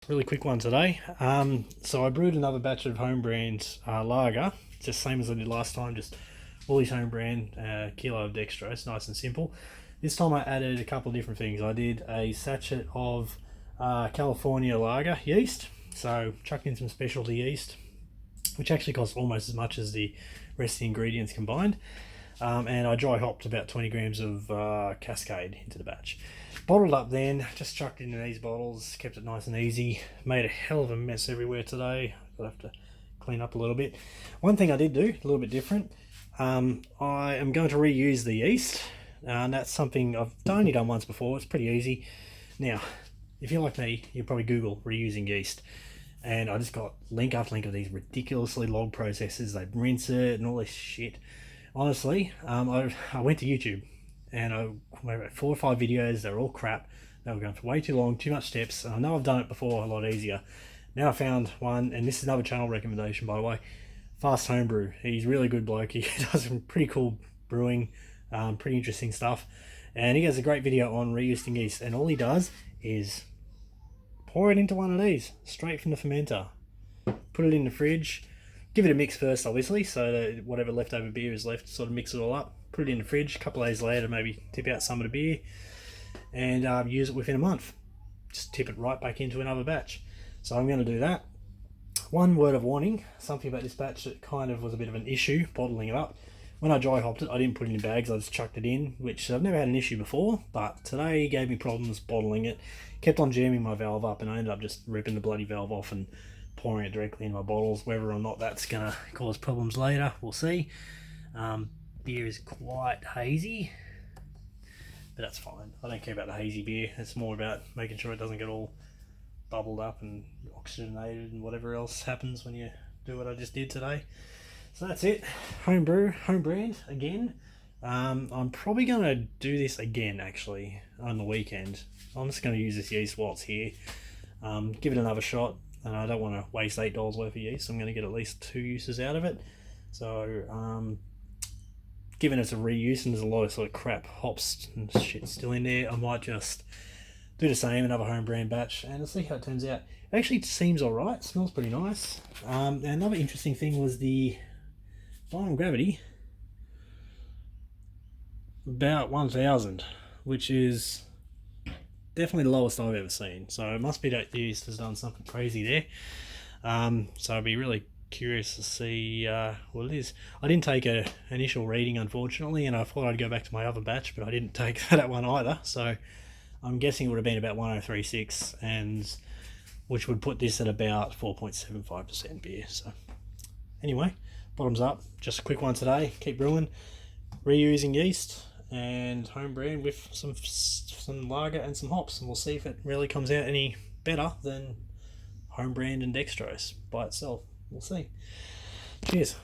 Really quick one today. So I brewed another batch of homebrand lager, just same as I did last time, just Woolies homebrand, kilo of dextrose, nice and simple. This time I added a couple of different things. I did a sachet of California lager yeast, so chucked in some specialty yeast, which actually costs almost as much as the rest of the ingredients combined. And I dry hopped about 20 grams of Cascade into the batch. Bottled up then, just chucked into these bottles, kept it nice and easy. Made a hell of a mess everywhere today. I'll have to clean up a little bit. One thing I did do, a little bit different, I am going to reuse the yeast. And that's something I've only done once before. It's pretty easy. Now, if you're like me, you'll probably Google reusing yeast. And I just got link after link of these ridiculously long processes. They rinse it and all this shit. Honestly, I went to YouTube and I made about 4 or 5 videos. They were all crap. They were going for way too long, too much steps. And I know I've done it before a lot easier. Now I found one, and this is another channel recommendation, by the way. Fast Homebrew. He's a really good bloke. He does some pretty cool brewing, pretty interesting stuff. And he has a great video on reusing yeast. And all he does is pour it into one of these, straight from the fermenter. Put it in the fridge. Give it a mix first, obviously, so that whatever leftover beer is left, sort of mix it all up. Put it in the fridge. A couple of days later, maybe tip out some of the beer, and use it within a month. Just tip it right back into another batch. So I'm going to do that. One word of warning, something about this batch that kind of was a bit of an issue, bottling it up. When I dry hopped it, I didn't put it in bags, I just chucked it in, which I've never had an issue before, but today gave me problems bottling it. Kept on jamming my valve up, and I ended up just ripping the bloody valve off and pouring it directly in my bottles. Whether or not that's going to cause problems later, we'll see. Beer is quite hazy, but that's fine. I don't care about the hazy beer. It's more about making sure it doesn't get all bubbled up and oxygenated and whatever else happens when you do what I just did today. So that's it. Home brand again. I'm probably going to do this again actually on the weekend. I'm just going to use this yeast while it's here. Give it another shot. And I don't want to waste $8 worth of yeast. I'm going to get at least 2 uses out of it. So, given it's a reuse and there's a lot of sort of crap hops and shit still in there, I might just do the same, another home brand batch, and see how it turns out. It actually seems alright, smells pretty nice. And another interesting thing was the final gravity, about 1000, which is definitely the lowest I've ever seen. So it must be that the yeast has done something crazy there. So I'd be really curious to see what it is. I didn't take an initial reading, unfortunately, and I thought I'd go back to my other batch, but I didn't take that one either. So I'm guessing it would have been about 1036, and which would put this at about 4.75% beer. So anyway, bottoms up. Just a quick one today. Keep brewing. Reusing yeast and home brand with some lager and some hops, and we'll see if it really comes out any better than home brand and dextrose by itself. We'll see. Cheers.